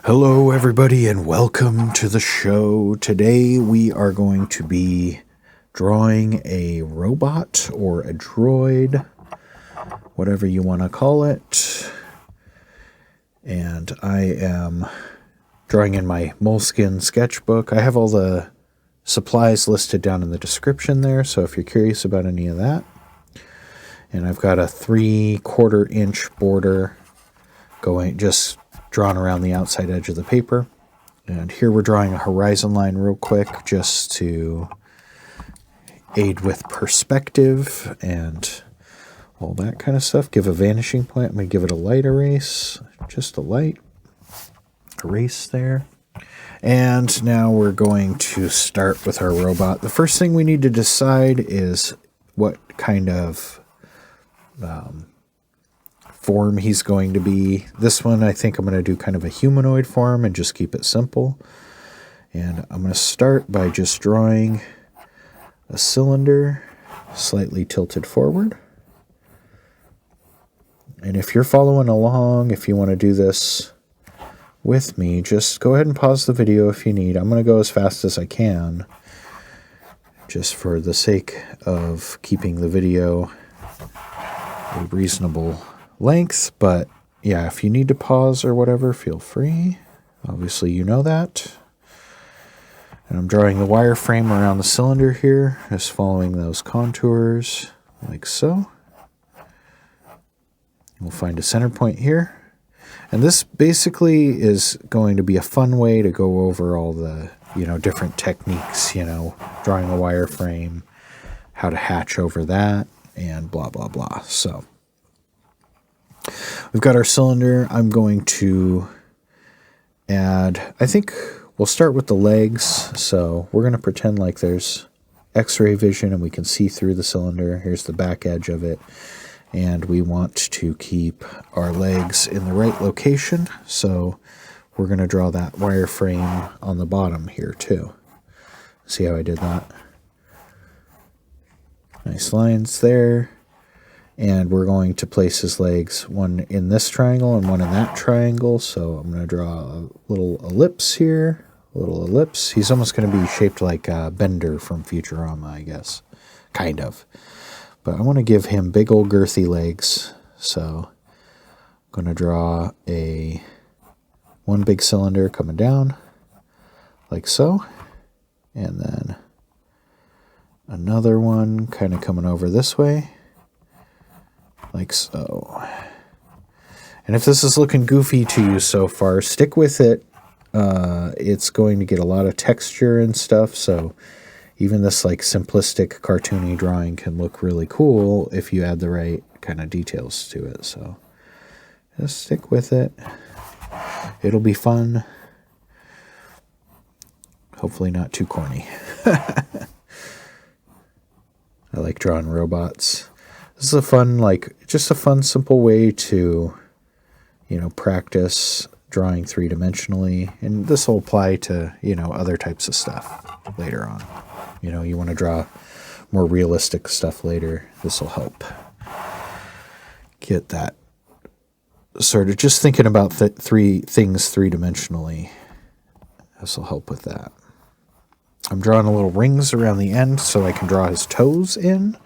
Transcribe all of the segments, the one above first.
Hello, everybody, and welcome to the show. Today we are going to be drawing a robot or a droid, whatever you want to call it. And I am drawing in my Moleskine sketchbook. I have all the supplies listed down in the description there, so if you're curious about any of that. And I've got a 3/4 inch border going just drawn around the outside edge of the paper. And here we're drawing a horizon line real quick just to aid with perspective and all that kind of stuff. Give a vanishing point. I'm going to give it a light erase, just a light erase there. And now we're going to start with our robot. The first thing we need to decide is what kind of form he's going to be. This one, I think I'm going to do kind of a humanoid form and just keep it simple. And I'm going to start by just drawing a cylinder slightly tilted forward. And if you're following along, if you want to do this with me, just go ahead and pause the video if you need. I'm going to go as fast as I can, just for the sake of keeping the video a reasonable length. But yeah, if you need to pause or whatever, feel free. Obviously you know that. And I'm drawing the wireframe around the cylinder here, just following those contours like so. We'll find a center point here. And this basically is going to be a fun way to go over all the, different techniques, drawing a wireframe, how to hatch over that, and blah, blah, blah. So we've got our cylinder. I'm going to add, I think we'll start with the legs. So we're going to pretend like there's X-ray vision and we can see through the cylinder. Here's the back edge of it. And we want to keep our legs in the right location. So we're going to draw that wireframe on the bottom here too. See how I did that? Nice lines there. And we're going to place his legs, one in this triangle and one in that triangle. So I'm going to draw a little ellipse here, a little ellipse. He's almost going to be shaped like Bender from Futurama, I guess. Kind of. But I want to give him big old girthy legs. So I'm going to draw one big cylinder coming down like so. And then another one kind of coming over this way, like so. And if this is looking goofy to you so far, stick with it. It's going to get a lot of texture and stuff, so even this like simplistic cartoony drawing can look really cool if you add the right kind of details to it. So just stick with it. It'll be fun. Hopefully not too corny. I like drawing robots. This is a fun, just a fun, simple way to, practice drawing three-dimensionally. And this will apply to, other types of stuff later on. You want to draw more realistic stuff later. This will help get that sort of just thinking about three things three-dimensionally. This will help with that. I'm drawing a little rings around the end so I can draw his toes in.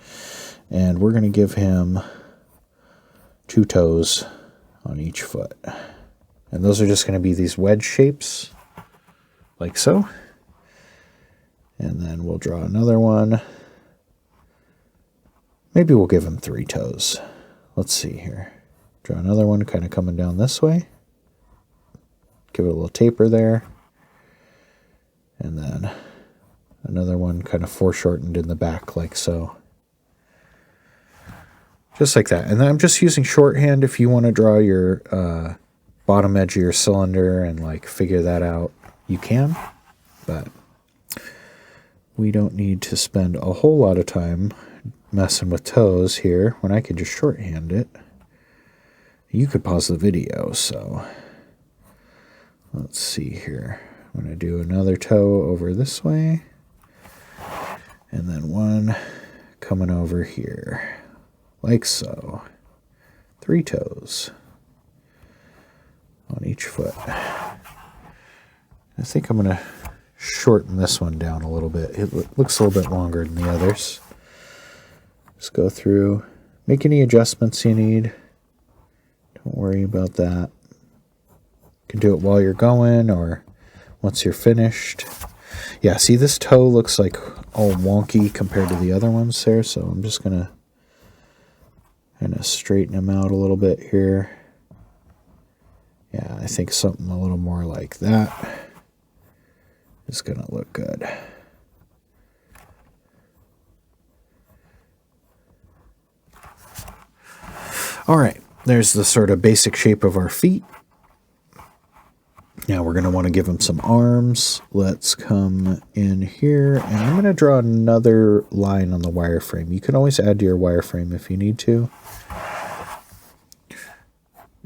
And we're going to give him 2 toes on each foot. And those are just going to be these wedge shapes, like so. And then we'll draw another one. Maybe we'll give him 3 toes. Let's see here. Draw another one kind of coming down this way. Give it a little taper there. And then another one kind of foreshortened in the back like so. Just like that. And then I'm just using shorthand. If you want to draw your bottom edge of your cylinder and figure that out, you can. But we don't need to spend a whole lot of time messing with toes here when I could just shorthand it. You could pause the video, so let's see here. I'm going to do another toe over this way, and then one coming over here, like so. 3 toes on each foot. I think I'm going to shorten this one down a little bit. It looks a little bit longer than the others. Just go through, make any adjustments you need. Don't worry about that. You can do it while you're going or once you're finished. Yeah, see, this toe looks like all wonky compared to the other ones there, so I'm just going to kind of straighten them out a little bit here. Yeah, I think something a little more like that is going to look good. All right, there's the sort of basic shape of our feet. Now we're going to want to give them some arms. Let's come in here, and I'm going to draw another line on the wireframe. You can always add to your wireframe if you need to.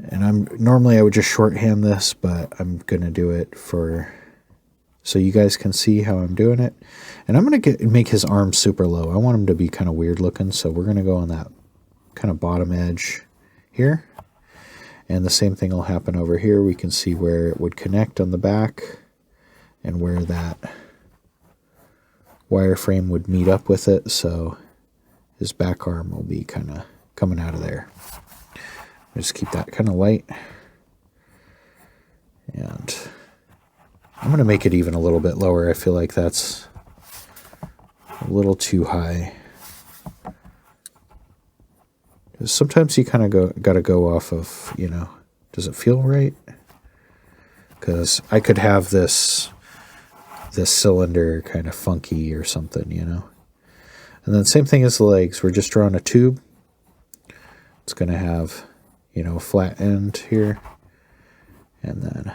And normally I would just shorthand this, but I'm going to do it so you guys can see how I'm doing it. And I'm going to make his arms super low. I want him to be kind of weird looking, so we're going to go on that kind of bottom edge here. And the same thing will happen over here. We can see where it would connect on the back and where that wireframe would meet up with it. So his back arm will be kind of coming out of there. Just keep that kind of light. And I'm going to make it even a little bit lower. I feel like that's a little too high. Sometimes you kind of got to go off of, does it feel right? Because I could have this cylinder kind of funky or something, And then same thing as the legs. We're just drawing a tube. It's going to have, a flat end here. And then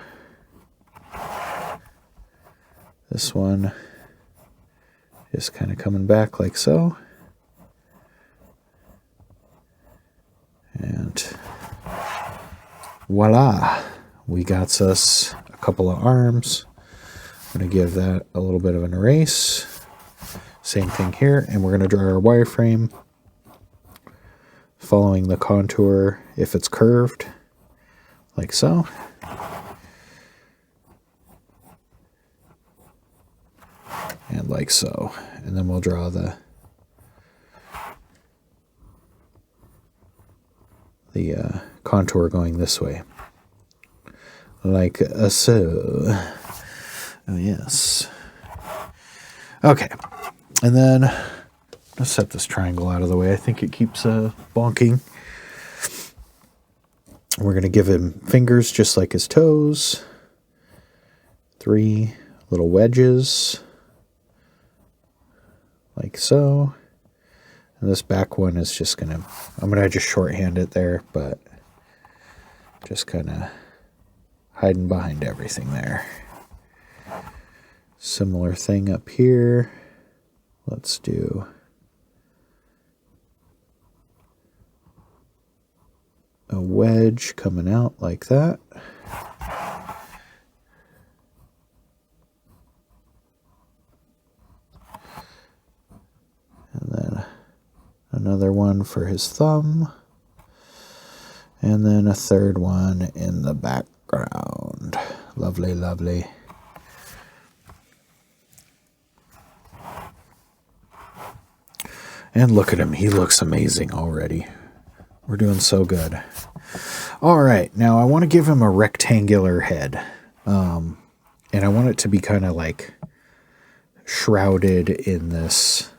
this one is kind of coming back like so. And voila, we got us a couple of arms. I'm going to give that a little bit of an erase. Same thing here, and we're going to draw our wireframe following the contour if it's curved, like so. And like so. And then we'll draw the contour going this way. Like so. Oh, yes. Okay. And then let's set this triangle out of the way. I think it keeps bonking. We're going to give him fingers just like his toes. 3 little wedges. Like so. And this back one is just I'm going to just shorthand it there, but just kind of hiding behind everything there. Similar thing up here. Let's do a wedge coming out like that. And then another one for his thumb. And then a third one in the background. Lovely, lovely. And look at him. He looks amazing already. We're doing so good. All right. Now I want to give him a rectangular head. And I want it to be kind of like shrouded in this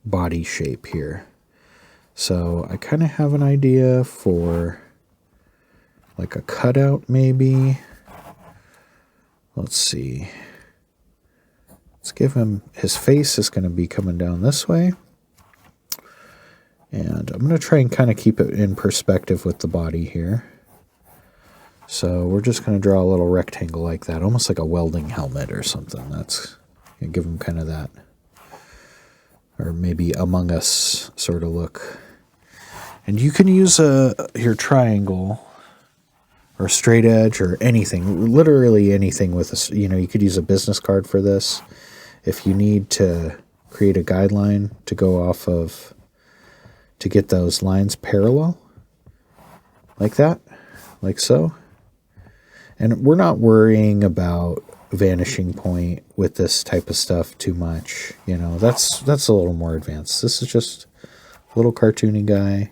body shape here. So I kind of have an idea for like a cutout maybe. Let's see. Let's give him, his face is going to be coming down this way. And I'm going to try and kind of keep it in perspective with the body here. So we're just going to draw a little rectangle like that, almost like a welding helmet or something. That's going to give him kind of that, or maybe Among Us sort of look. And you can use your triangle or straight edge or anything, literally anything with a, you could use a business card for this. If you need to create a guideline to go off of, to get those lines parallel, like that, like so. And we're not worrying about vanishing point with this type of stuff too much. You know, that's a little more advanced. This is just a little cartoony guy.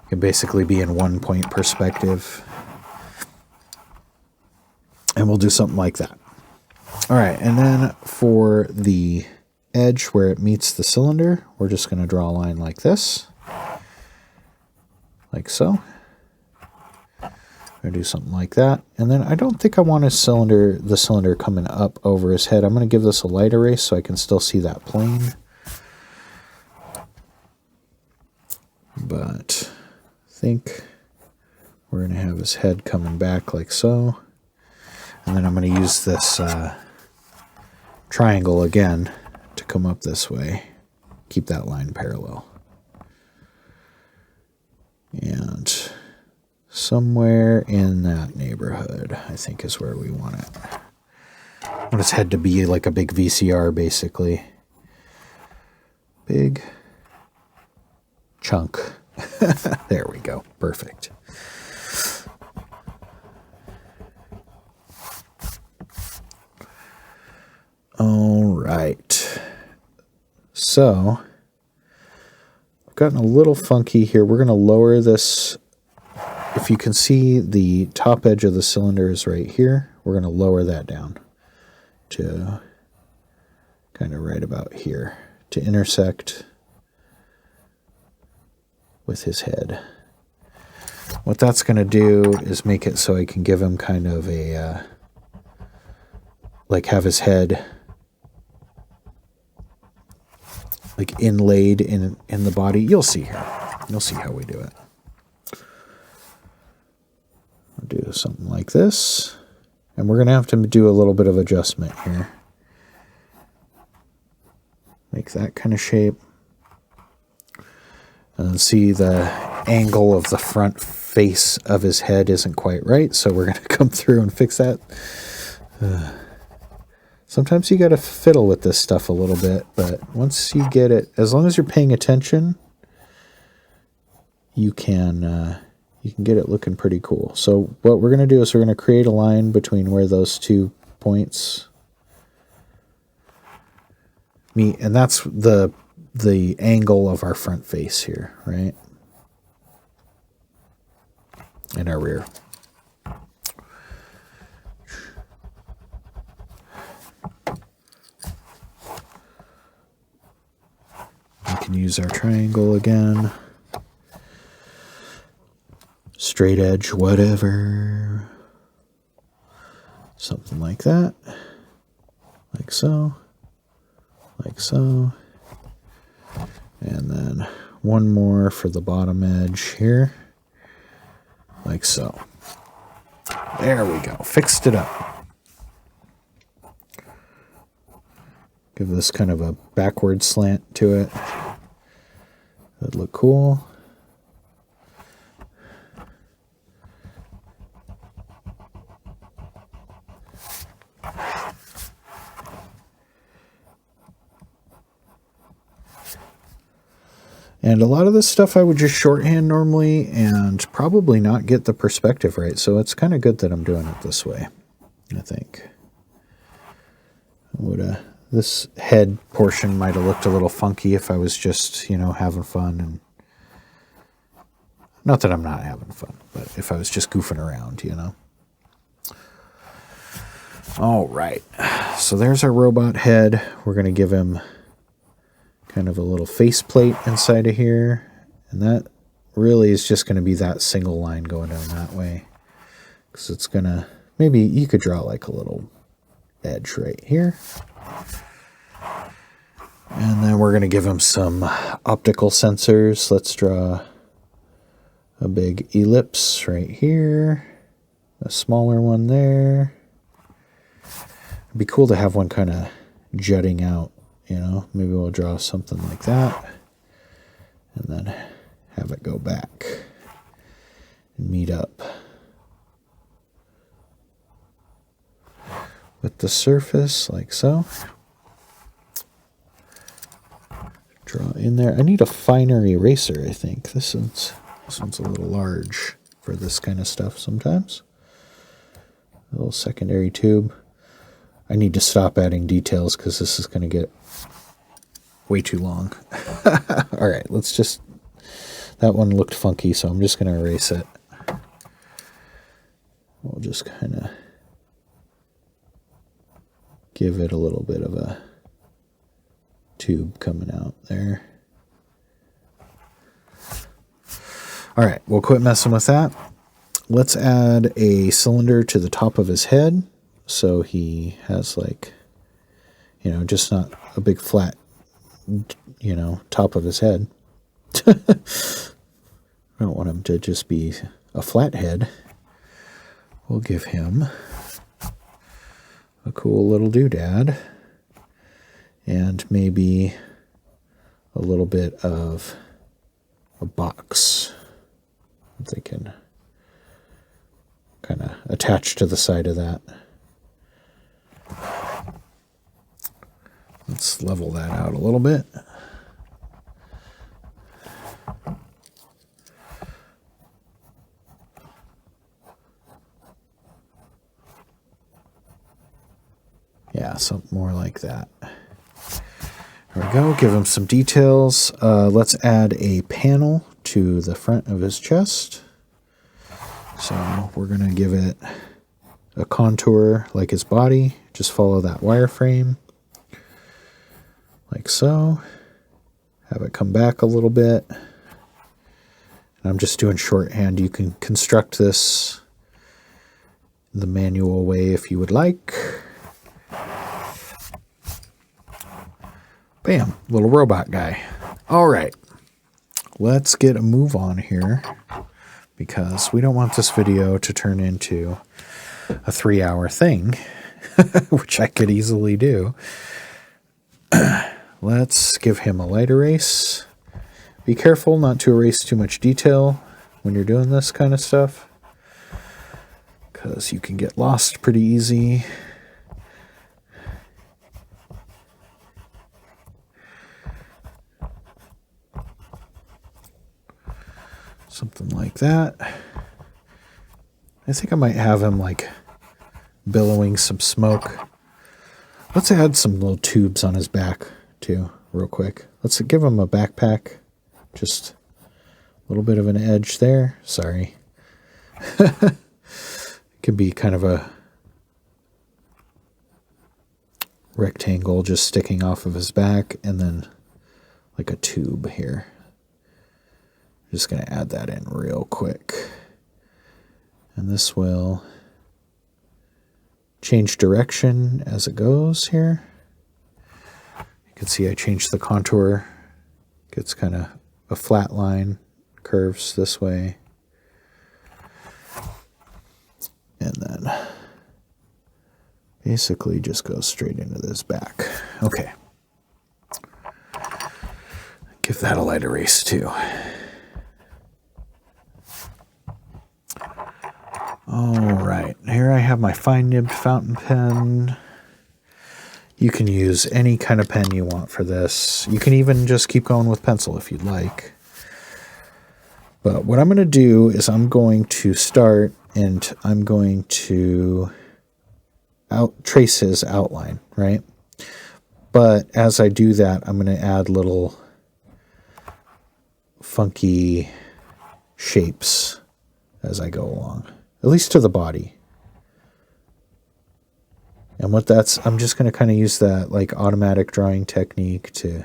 Can basically be in 1 point perspective. And we'll do something like that. All right, and then for the edge where it meets the cylinder, we're just going to draw a line like this. Like so. Or do something like that. And then I don't think I want the cylinder coming up over his head. I'm going to give this a light erase so I can still see that plane. But I think we're going to have his head coming back like so. And then I'm going to use this triangle again to come up this way. Keep that line parallel. And somewhere in that neighborhood, I think, is where we want it. I want his head to be like a big VCR, basically. Big chunk. There we go. Perfect. All right. So, I've gotten a little funky here. We're going to lower this. If you can see, the top edge of the cylinder is right here. We're going to lower that down to kind of right about here to intersect with his head. What that's going to do is make it so I can give him kind of a, like have his head like inlaid in the body. You'll see here. You'll see how we do it. I'll do something like this. And we're going to have to do a little bit of adjustment here. Make that kind of shape. And then see the angle of the front face of his head isn't quite right. So we're going to come through and fix that. Sometimes you got to fiddle with this stuff a little bit. But once you get it, as long as you're paying attention, you can get it looking pretty cool. So what we're going to do is we're going to create a line between where those 2 points meet, and that's the angle of our front face here, right? And our rear. We can use our triangle again. Straight edge, whatever. Something like that. Like so. Like so. And then one more for the bottom edge here. Like so. There we go. Fixed it up. Give this kind of a backward slant to it. That'd look cool. And a lot of this stuff I would just shorthand normally and probably not get the perspective right. So it's kind of good that I'm doing it this way, I think. This head portion might have looked a little funky if I was just, you know, having fun. And not that I'm not having fun, but if I was just goofing around, you know. All right. So there's our robot head. We're going to give him kind of a little faceplate inside of here, and that really is just going to be that single line going down that way, because it's going to, maybe you could draw like a little edge right here, and then we're going to give him some optical sensors. Let's draw a big ellipse right here, a smaller one there. It'd be cool to have one kind of jutting out. You know, maybe we'll draw something like that and then have it go back and meet up with the surface like so. Draw in there. I need a finer eraser, I think. This one's a little large for for this kind of stuff sometimes. A little secondary tube. I need to stop adding details because this is going to get way too long. All right, let's just... That one looked funky, so I'm just going to erase it. We'll just kind of give it a little bit of a tube coming out there. All right, we'll quit messing with that. Let's add a cylinder to the top of his head so he has, like, you know, just not a big flat, you know, top of his head. I don't want him to just be a flat head. We'll give him a cool little doodad and maybe a little bit of a box that they can kind of attach to the side of that. Let's level that out a little bit. Yeah, something more like that. There we go. Give him some details. Let's add a panel to the front of his chest. So we're going to give it a contour like his body. Just follow that wireframe. Like so. Have it come back a little bit. And I'm just doing shorthand. You can construct this the manual way if you would like. Bam, little robot guy. All right, let's get a move on here because we don't want this video to turn into a 3-hour thing, which I could easily do. Let's give him a light erase. Be careful not to erase too much detail when you're doing this kind of stuff because you can get lost pretty easy. Something like that. I think I might have him like billowing some smoke. Let's add some little tubes on his back too, real quick. Let's give him a backpack. Just a little bit of an edge there. Sorry. It could be kind of a rectangle just sticking off of his back and then like a tube here. Just going to add that in real quick. And this will change direction as it goes here. You can see I changed the contour. Gets kind of a flat line, curves this way. And then basically just goes straight into this back. Okay. Give that a light erase too. All right, here I have my fine nibbed fountain pen. You can use any kind of pen you want for this. You can even just keep going with pencil if you'd like. But what I'm going to do is I'm going to start and I'm going to trace his outline, right? But as I do that, I'm going to add little funky shapes as I go along. At least to the body. And what that's, I'm just going to kind of use that like automatic drawing technique to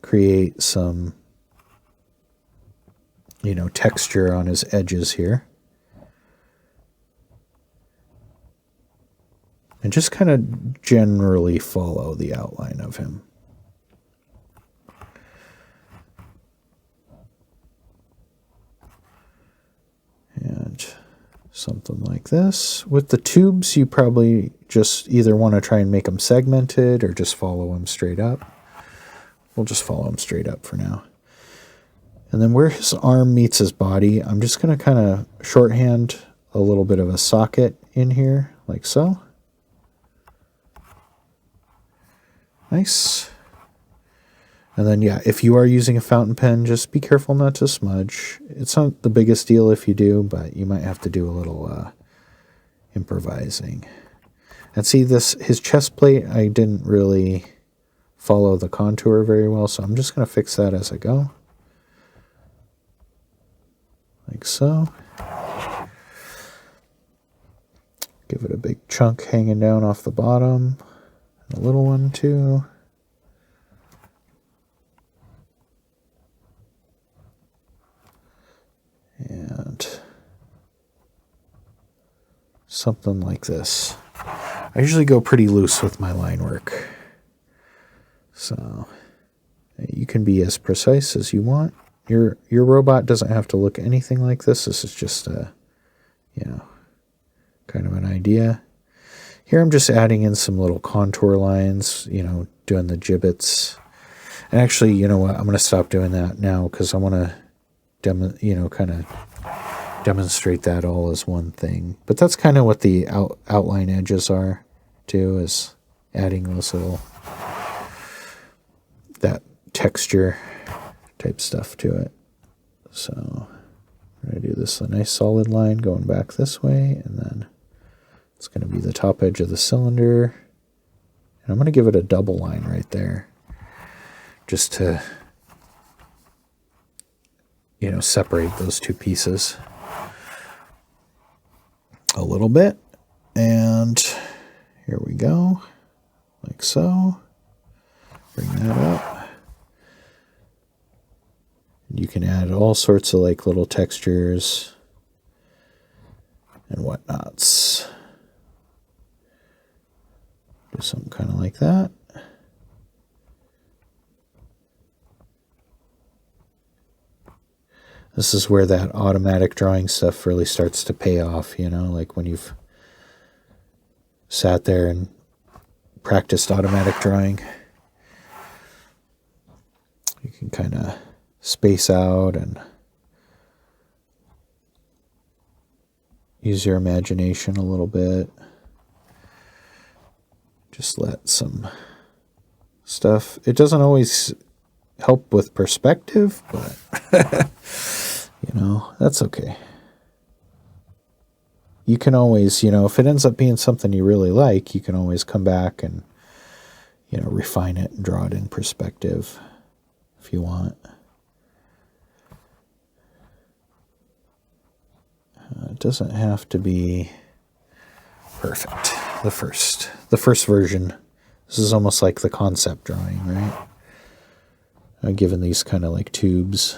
create some, you know, texture on his edges here. And just kind of generally follow the outline of him. And something like this. With the tubes, you probably just either want to try and make them segmented or just follow them straight up. We'll just follow them straight up for now. And then where his arm meets his body, I'm just going to kind of shorthand a little bit of a socket in here, like so. And then, yeah, if you are using a fountain pen, just be careful not to smudge. It's not the biggest deal if you do, but you might have to do a little improvising. And see, his chest plate, I didn't really follow the contour very well, so I'm just going to fix that as I go. Like so. Give it a big chunk hanging down off the bottom. And a little one too. And something like this. I usually go pretty loose with my line work. So you can be as precise as you want. Your robot doesn't have to look anything like this. This is just a, kind of an idea. Here I'm just adding in some little contour lines, doing the gibbets. And actually, you know what? I'm going to stop doing that now because I want to kind of demonstrate that all as one thing. But that's kind of what the outline edges are too, is adding those little, that texture type stuff to it. So I'm going to do this a nice solid line going back this way, and then it's going to be the top edge of the cylinder. And I'm going to give it a double line right there just to separate those two pieces a little bit. And here we go, like so. Bring that up. You can add all sorts of like little textures and whatnots. Do something kind of like that. This is where that automatic drawing stuff really starts to pay off, like when you've sat there and practiced automatic drawing. You can kind of space out and use your imagination a little bit. Just let some stuff. It doesn't always help with perspective, but that's okay. You can always, if it ends up being something you really like, you can always come back and, refine it and draw it in perspective if you want. It doesn't have to be perfect. The first version. This is almost like the concept drawing, right? I've given these kind of like tubes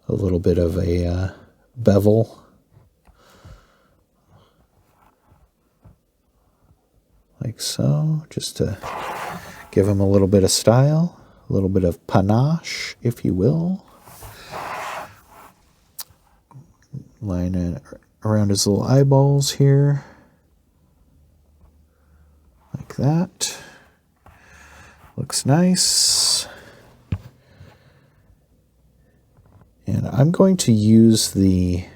a little bit of a bevel. Like so, just to give them a little bit of style, a little bit of panache, if you will. Line it around his little eyeballs here. Like that. Looks nice. And I'm going to use the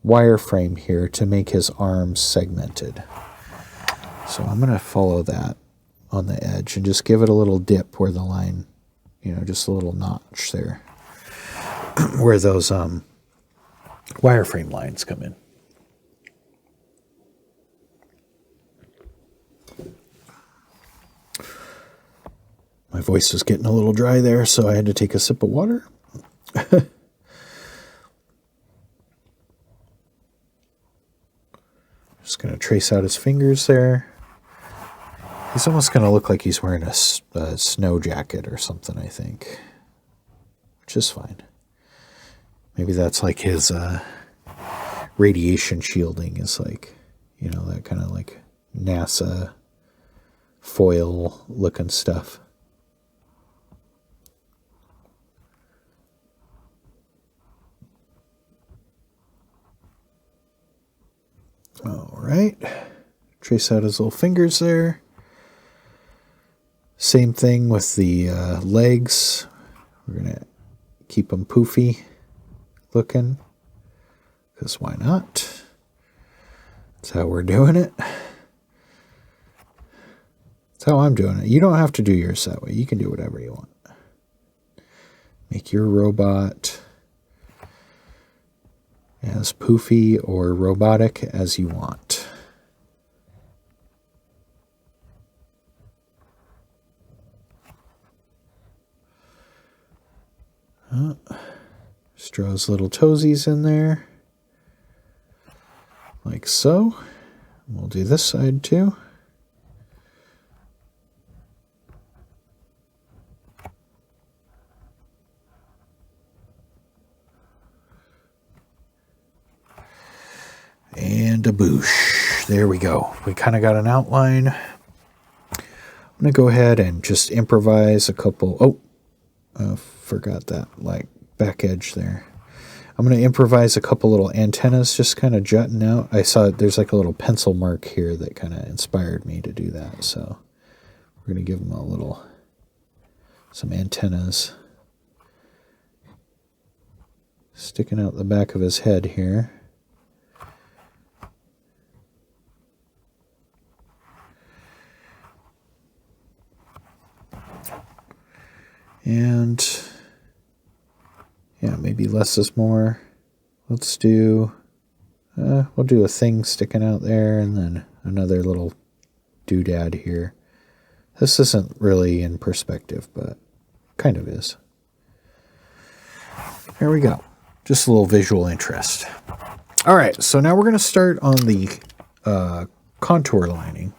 wireframe here to make his arms segmented. So I'm going to follow that on the edge and just give it a little dip where the line, just a little notch there, where those wireframe lines come in. My voice was getting a little dry there, so I had to take a sip of water. Just going to trace out his fingers there. He's almost going to look like he's wearing a snow jacket or something, I think, which is fine. Maybe that's like his radiation shielding is like, that kind of like NASA foil looking stuff. All right. Trace out his little fingers there. Same thing with the legs. We're going to keep them poofy looking, because why not? That's how we're doing it. That's how I'm doing it. You don't have to do yours that way. You can do whatever you want. Make your robot as poofy or robotic as you want. Just draw his little toesies in there. Like so. We'll do this side too. And a boosh. There we go. We kind of got an outline. I'm going to go ahead and just improvise a couple. Oh, forgot that like back edge there. I'm going to improvise a couple little antennas just kind of jutting out. I saw there's like a little pencil mark here that kind of inspired me to do that. So we're going to give them some antennas sticking out the back of his head here. And yeah, maybe less is more. Let's do, we'll do a thing sticking out there and then another little doodad here. This isn't really in perspective, but kind of is. There we go. Just a little visual interest. All right, so now we're going to start on the contour lining.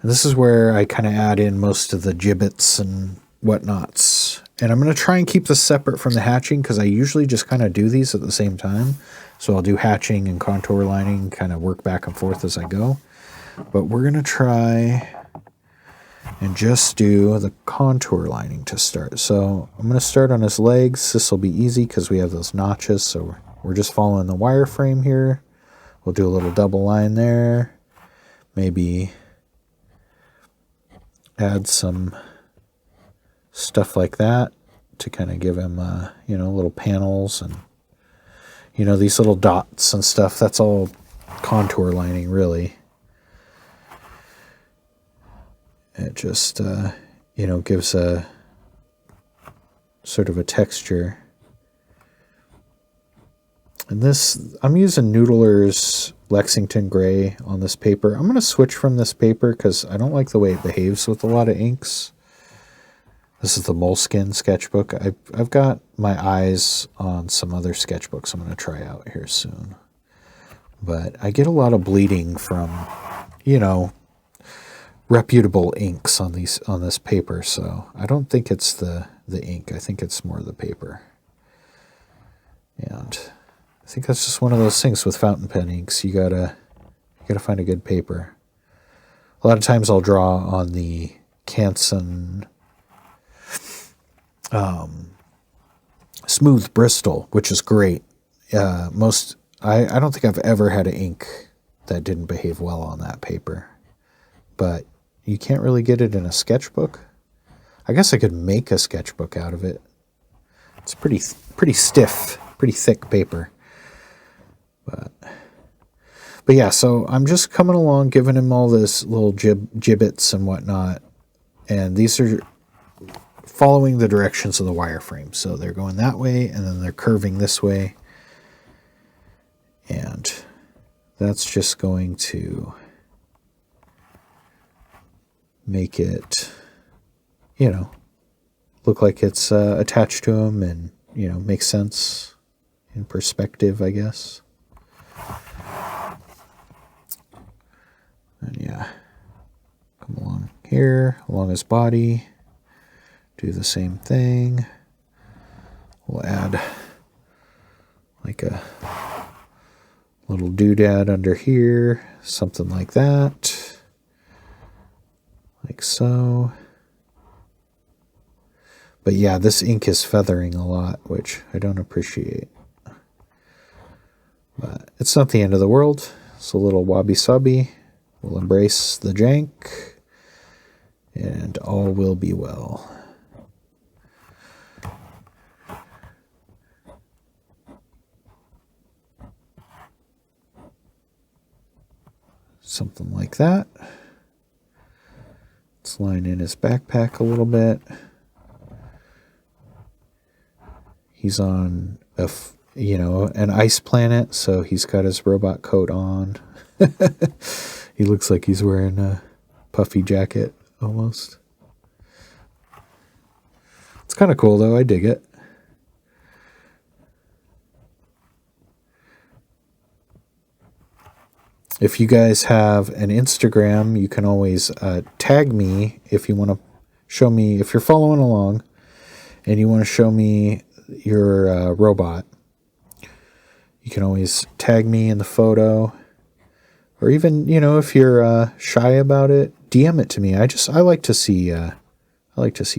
And this is where I kind of add in most of the gibbets and whatnots. And I'm going to try and keep this separate from the hatching because I usually just kind of do these at the same time. So I'll do hatching and contour lining, kind of work back and forth as I go. But we're going to try and just do the contour lining to start. So I'm going to start on his legs. This will be easy because we have those notches. So we're just following the wireframe here. We'll do a little double line there. Maybe add some stuff like that to kind of give him, little panels and, these little dots and stuff. That's all contour lining, really. It just, gives a sort of a texture. And this, I'm using Noodler's Lexington Gray on this paper. I'm going to switch from this paper because I don't like the way it behaves with a lot of inks. This is the Moleskine Sketchbook. I've got my eyes on some other sketchbooks I'm going to try out here soon. But I get a lot of bleeding from, reputable inks on this paper. So I don't think it's the ink. I think it's more the paper. And I think that's just one of those things with fountain pen inks. You gotta find a good paper. A lot of times I'll draw on the Canson Smooth Bristol, which is great. I don't think I've ever had an ink that didn't behave well on that paper. But you can't really get it in a sketchbook. I guess I could make a sketchbook out of it. It's pretty stiff, pretty thick paper. But yeah, so I'm just coming along, giving him all this little gibbets and whatnot. And these are following the directions of the wireframe. So they're going that way, and then they're curving this way. And that's just going to make it, look like it's attached to him and, make sense in perspective, I guess. And yeah, come along here, along his body. Do the same thing. We'll add like a little doodad under here, something like that. Like so. But yeah, this ink is feathering a lot, which I don't appreciate. But it's not the end of the world. It's a little wabi-sabi. We'll embrace the jank, and all will be well. Something like that. Let's line in his backpack a little bit. He's on an ice planet, so he's got his robot coat on. He looks like he's wearing a puffy jacket almost. It's kind of cool though. I dig it. If you guys have an Instagram, you can always tag me if you want to show me, if you're following along and you want to show me your robot. You can always tag me in the photo, or even, if you're shy about it, DM it to me. I like to see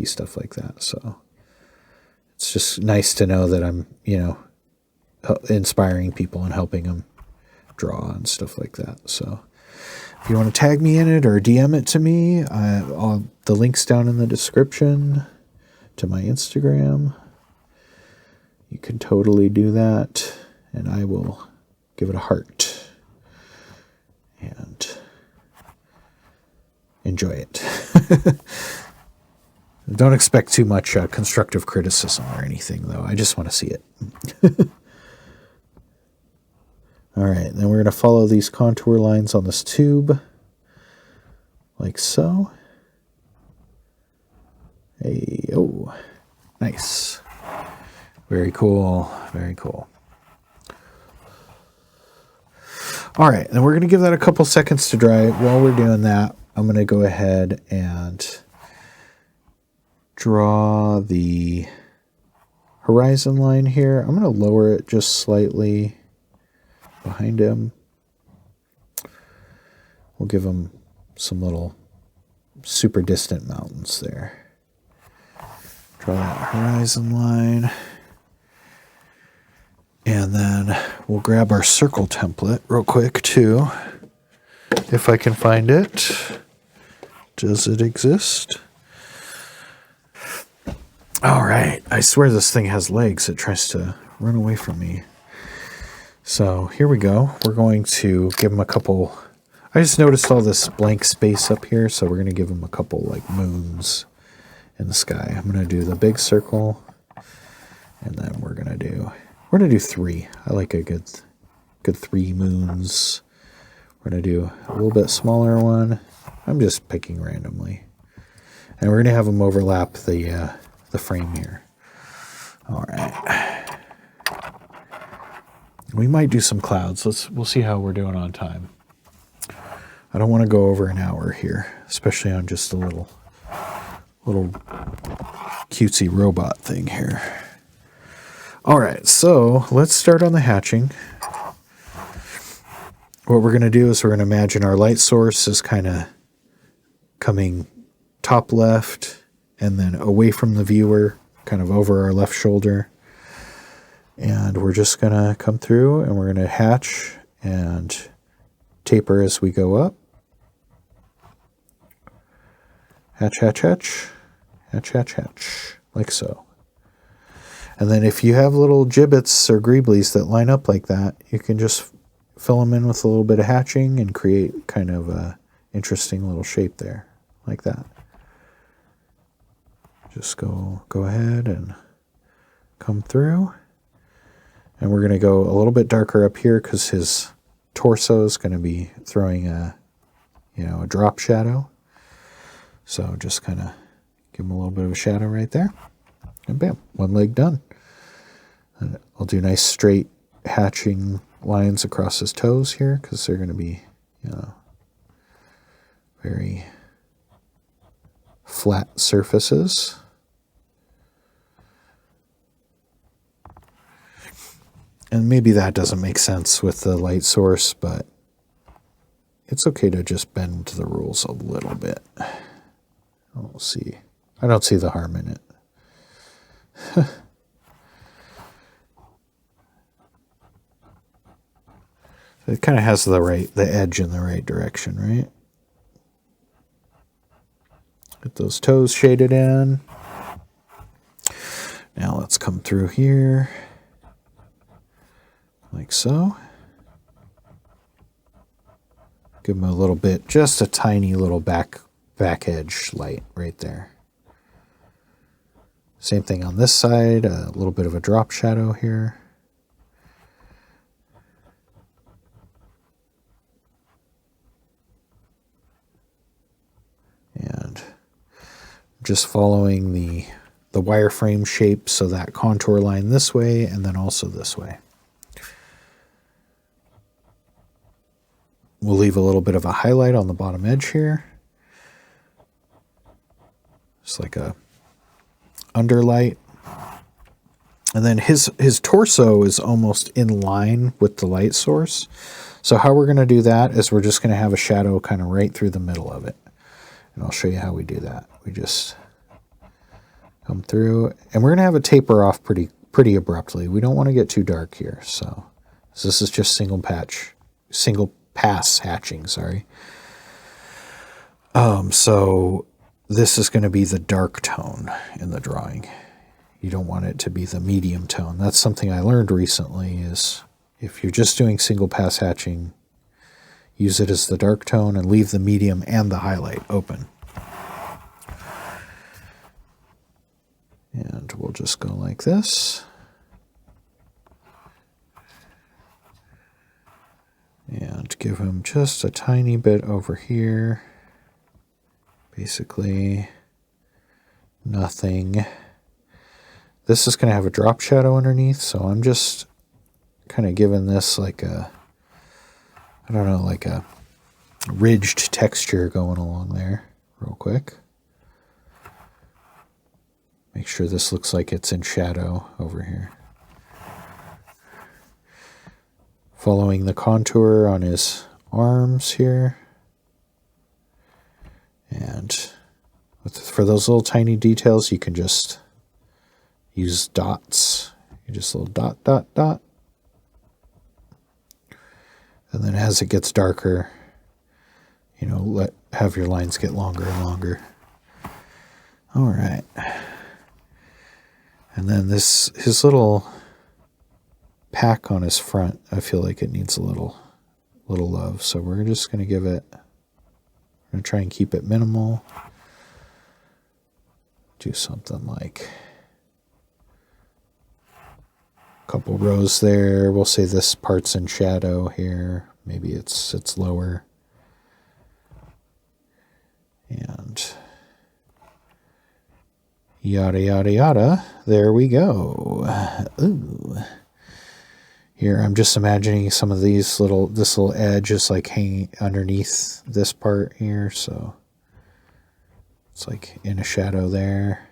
stuff like that. So it's just nice to know that I'm, inspiring people and helping them draw and stuff like that. So if you want to tag me in it or DM it to me, the link's down in the description to my Instagram. You can totally do that, and I will give it a heart and enjoy it. Don't expect too much constructive criticism or anything, though. I just want to see it. All right, then we're going to follow these contour lines on this tube, like so. Hey, oh, nice. Very cool, very cool. All right, then we're going to give that a couple seconds to dry. While we're doing that, I'm going to go ahead and draw the horizon line here. I'm going to lower it just slightly behind him. We'll give him some little super distant mountains there. Draw that horizon line. And then we'll grab our circle template real quick too, if I can find it. Does it exist? All right. I swear this thing has legs. It tries to run away from me. So here we go. We're going to give him a couple. I just noticed all this blank space up here, so we're going to give him a couple like moons in the sky. I'm going to do the big circle, and then we're going to do 3. I like a good 3 moons. We're going to do a little bit smaller one. I'm just picking randomly. And we're going to have them overlap the frame here. All right. We might do some clouds. We'll see how we're doing on time. I don't want to go over an hour here, especially on just a little cutesy robot thing here. All right, so let's start on the hatching. What we're going to do is we're going to imagine our light source is kind of coming top left and then away from the viewer, kind of over our left shoulder. And we're just going to come through and we're going to hatch and taper as we go up. Hatch, hatch, hatch. Hatch, hatch, hatch. Like so. And then if you have little gibbets or greeblies that line up like that, you can just fill them in with a little bit of hatching and create kind of a interesting little shape there, like that. Just go ahead and come through. And we're going to go a little bit darker up here because his torso is going to be throwing a drop shadow. So just kind of give him a little bit of a shadow right there. And bam, one leg done. And I'll do nice straight hatching lines across his toes here because they're going to be, very flat surfaces. And maybe that doesn't make sense with the light source, but it's okay to just bend the rules a little bit. I don't see the harm in it. It kind of has the edge in the right direction, right? Get those toes shaded in. Now let's come through here. Like so. Give him a little bit, just a tiny little back back edge light right there. Same thing on this side, a little bit of a drop shadow here. And just following the wireframe shape, so that contour line this way and then also this way. We'll leave a little bit of a highlight on the bottom edge here. Just like a underlight. And then his torso is almost in line with the light source. So how we're going to do that is we're just going to have a shadow kind of right through the middle of it. And I'll show you how we do that. We just come through, and we're going to have a taper off pretty abruptly. We don't want to get too dark here. So this is just single pass hatching, sorry. So this is going to be the dark tone in the drawing. You don't want it to be the medium tone. That's something I learned recently, is if you're just doing single pass hatching, use it as the dark tone and leave the medium and the highlight open. And we'll just go like this. And give him just a tiny bit over here. Basically nothing. This is going to have a drop shadow underneath, so I'm just kind of giving this like a, I don't know, like a ridged texture going along there real quick. Make sure this looks like it's in shadow over here. Following the contour on his arms here. And for those little tiny details, you can just use dots. You just little dot, dot, dot. And then as it gets darker, you know, have your lines get longer and longer. All right. And then his little pack on his front, I feel like it needs a little love. So we're just going to give it, we're going to try and keep it minimal. Do something like a couple rows there. We'll say this part's in shadow here. Maybe it's lower. And yada, yada, yada. There we go. Ooh. Here, I'm just imagining some of this little edge is like hanging underneath this part here. So it's like in a shadow there.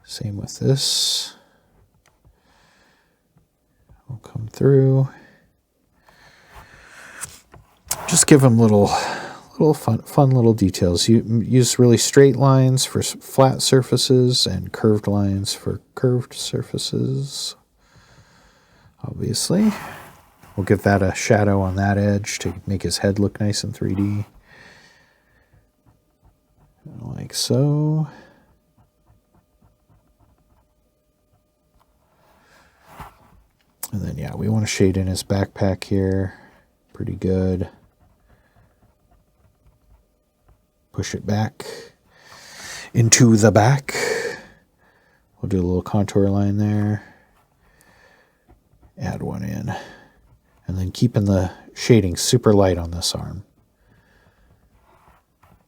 Same with this. We'll come through. Just give them little fun little details. You use really straight lines for flat surfaces and curved lines for curved surfaces. Obviously, we'll give that a shadow on that edge to make his head look nice in 3D. Like so. And then, yeah, we want to shade in his backpack here. Pretty good. Push it back into the back. We'll do a little contour line there. Add one in. And then keeping the shading super light on this arm.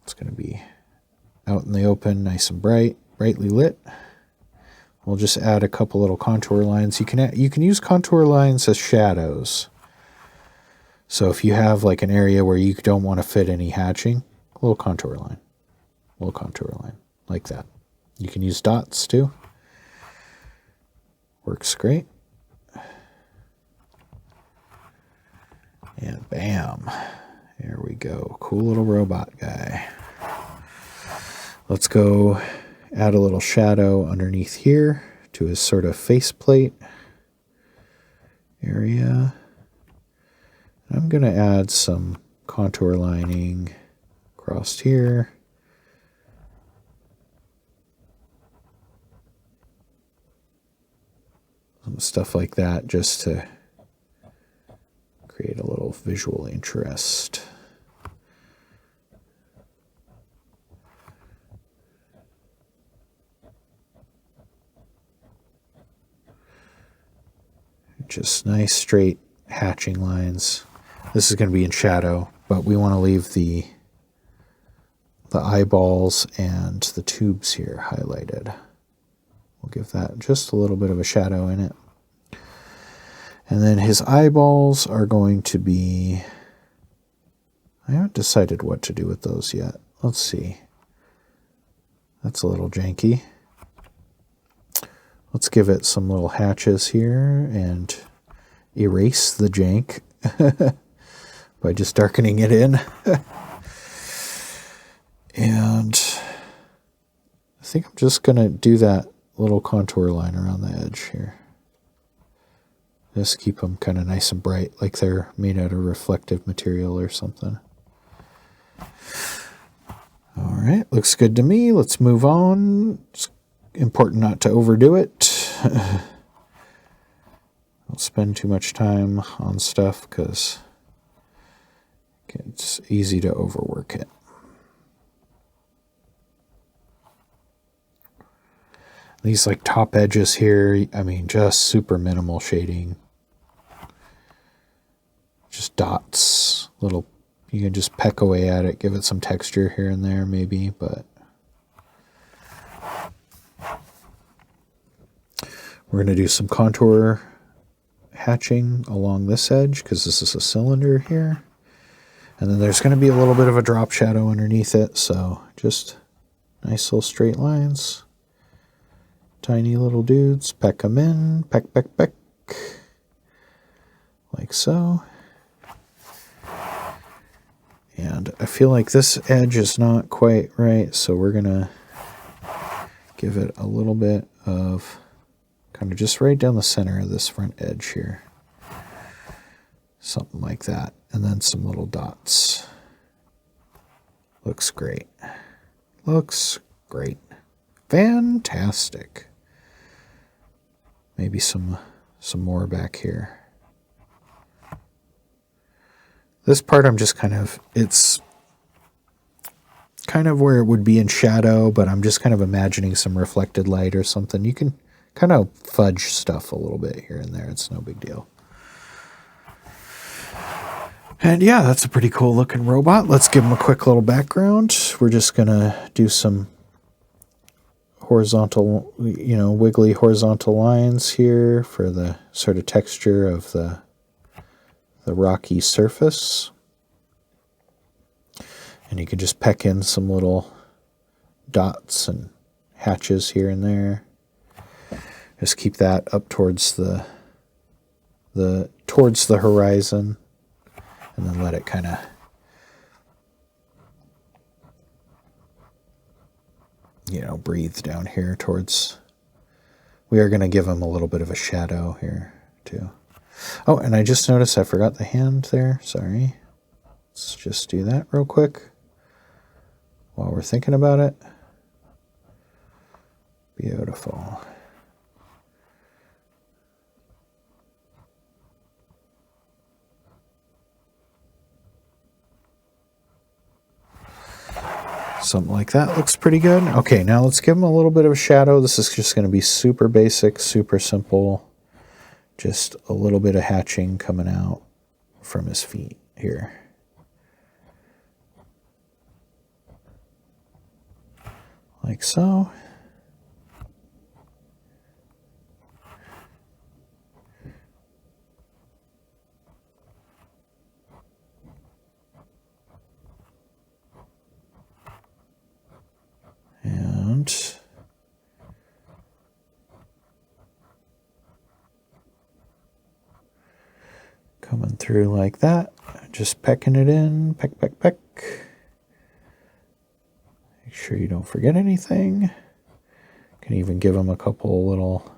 It's going to be out in the open, nice and brightly lit. We'll just add a couple little contour lines. You can use contour lines as shadows. So if you have like an area where you don't want to fit any hatching, a little contour line, like that. You can use dots too. Works great. And bam, there we go. Cool little robot guy. Let's go add a little shadow underneath here to his sort of faceplate area. I'm going to add some contour lining across here. Some stuff like that just to create a little visual interest. Just nice straight hatching lines. This is going to be in shadow, but we want to leave the eyeballs and the tubes here highlighted. We'll give that just a little bit of a shadow in it. And then his eyeballs are going to be... I haven't decided what to do with those yet. Let's see. That's a little janky. Let's give it some little hatches here and erase the jank by just darkening it in. And I think I'm just going to do that little contour line around the edge here. Just keep them kind of nice and bright, like they're made out of reflective material or something. All right, looks good to me. Let's move on. It's important not to overdo it. Don't spend too much time on stuff because it's easy to overwork it. These like top edges here, I mean, just super minimal shading. Just dots, little, you can just peck away at it, give it some texture here and there maybe, but we're going to do some contour hatching along this edge because this is a cylinder here. And then there's going to be a little bit of a drop shadow underneath it, so just nice little straight lines. Tiny little dudes, peck them in, peck, peck, peck, like so. And I feel like this edge is not quite right, so we're going to give it a little bit of kind of just right down the center of this front edge here. Something like that. And then some little dots. Looks great. Looks great. Fantastic. Maybe some more back here. This part I'm just kind of, it's kind of where it would be in shadow, but I'm just kind of imagining some reflected light or something. You can kind of fudge stuff a little bit here and there. It's no big deal. And yeah, that's a pretty cool looking robot. Let's give him a quick little background. We're just going to do some horizontal, wiggly horizontal lines here for the sort of texture of the rocky surface. And you can just peck in some little dots and hatches here and there. Just keep that up towards the horizon, and then let it kind of breathe down here towards. We are going to give him a little bit of a shadow here too. Oh, and I just noticed I forgot the hand there. Sorry. Let's just do that real quick while we're thinking about it. Beautiful. Something like that looks pretty good. Okay, now let's give him a little bit of a shadow. This is just going to be super basic, super simple. Just a little bit of hatching coming out from his feet here. Like so. And coming through like that, just pecking it in, peck, peck, peck. Make sure you don't forget anything. Can even give them a couple little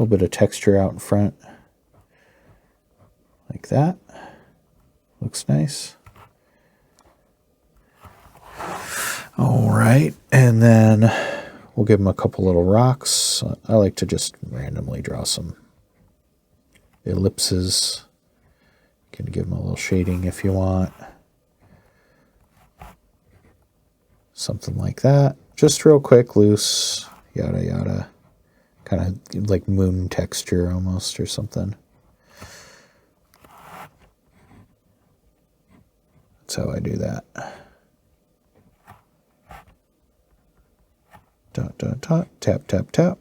bit of texture out in front, like that. Looks nice. All right, and then we'll give them a couple little rocks. I like to just randomly draw some ellipses. You can give them a little shading if you want. Something like that. Just real quick, loose, yada, yada. Kind of like moon texture almost or something. That's how I do that. Dot, dot, dot, tap, tap, tap.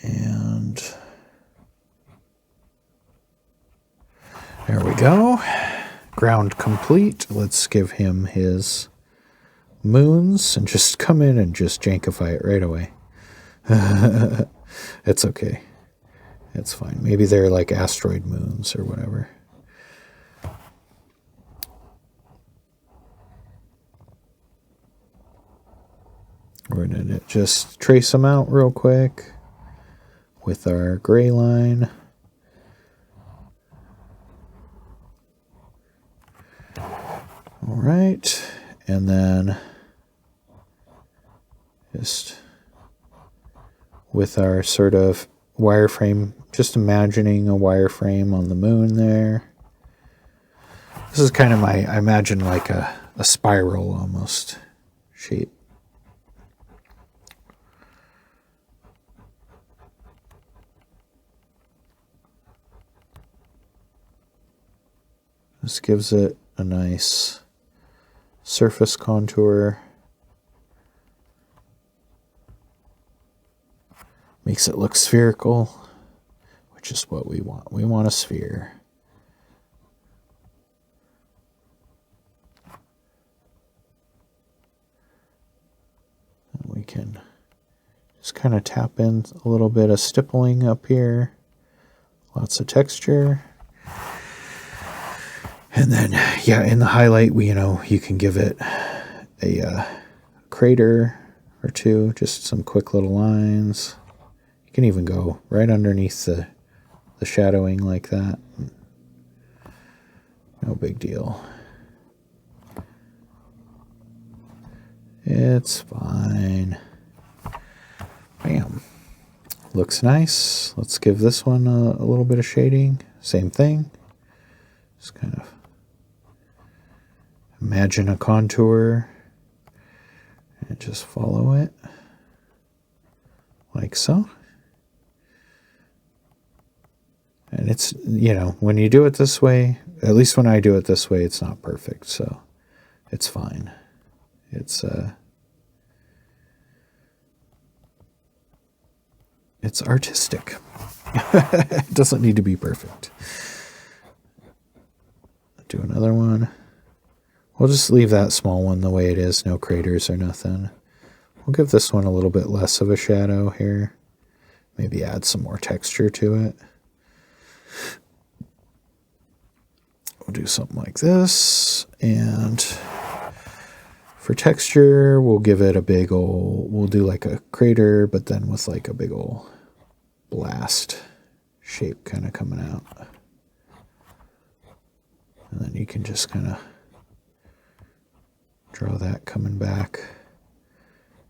And there we go. Ground complete. Let's give him his moons and just come in and just jankify it right away. It's okay. It's fine. Maybe they're like asteroid moons or whatever. We're going to just trace them out real quick with our gray line. All right, and then just with our sort of wireframe, just imagining a wireframe on the moon there. This is kind of I imagine like a spiral almost shape. This gives it a nice surface contour. Makes it look spherical, which is what we want. We want a sphere. And we can just kind of tap in a little bit of stippling up here. Lots of texture. And then, yeah, in the highlight, you can give it a crater or two, just some quick little lines. You can even go right underneath the shadowing like that. No big deal. It's fine. Bam. Looks nice. Let's give this one a little bit of shading. Same thing. Just kind of imagine a contour and just follow it like so. And it's, when you do it this way, at least when I do it this way, it's not perfect, so it's fine. It's artistic. It doesn't need to be perfect. Do another one. We'll just leave that small one the way it is, no craters or nothing. We'll give this one a little bit less of a shadow here. Maybe add some more texture to it. We'll do something like this. And for texture, we'll give it a big we'll do like a crater, but then with like a big old blast shape kind of coming out. And then you can just kind of draw that coming back.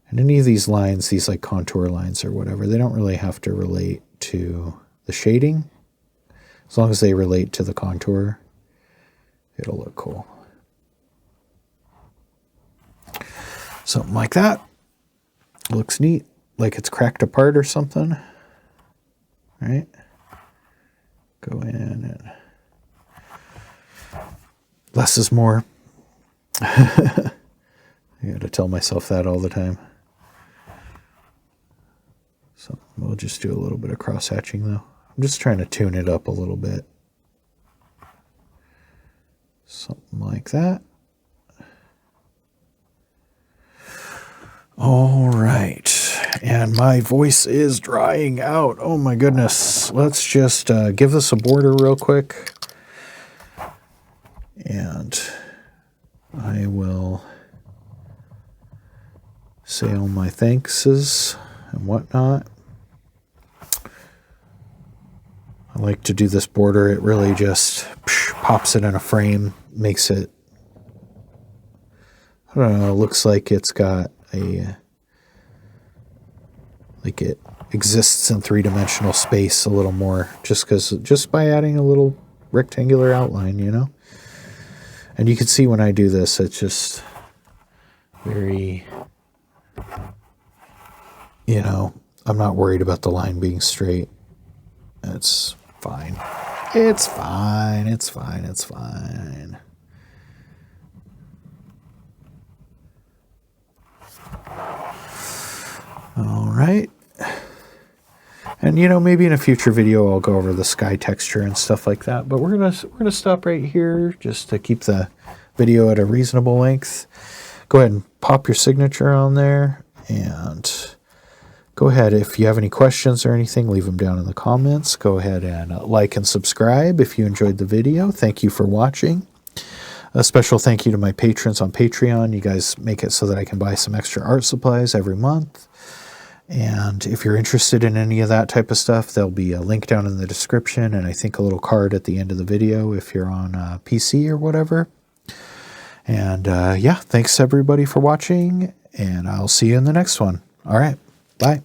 And any of these lines, these like contour lines or whatever, they don't really have to relate to the shading. As long as they relate to the contour, it'll look cool. Something like that. Looks neat, like it's cracked apart or something. Right? Go in and less is more. I gotta tell myself that all the time. So we'll just do a little bit of cross-hatching though. I'm just trying to tune it up a little bit. Something like that. All right. And my voice is drying out. Oh my goodness. Let's just give this a border real quick. And I will say all my thankses and whatnot. I like to do this border. It really just pops it in a frame, makes it, I don't know, looks like it's got like it exists in three-dimensional space a little more, just by adding a little rectangular outline, And And you can see when I do this, it's just very, you know, I'm not worried about the line being straight. It's fine. It's fine. It's fine. It's fine. All right. And, you know, maybe in a future video I'll go over the sky texture and stuff like that. But we're gonna stop right here just to keep the video at a reasonable length. Go ahead and pop your signature on there, and go ahead, if you have any questions or anything, leave them down in the comments. Go ahead and like and subscribe if you enjoyed the video. Thank you for watching. A special thank you to my patrons on Patreon. You guys make it so that I can buy some extra art supplies every month. And if you're interested in any of that type of stuff, there'll be a link down in the description, and I think a little card at the end of the video if you're on PC or whatever. And yeah, thanks everybody for watching, and I'll see you in the next one. All right, bye.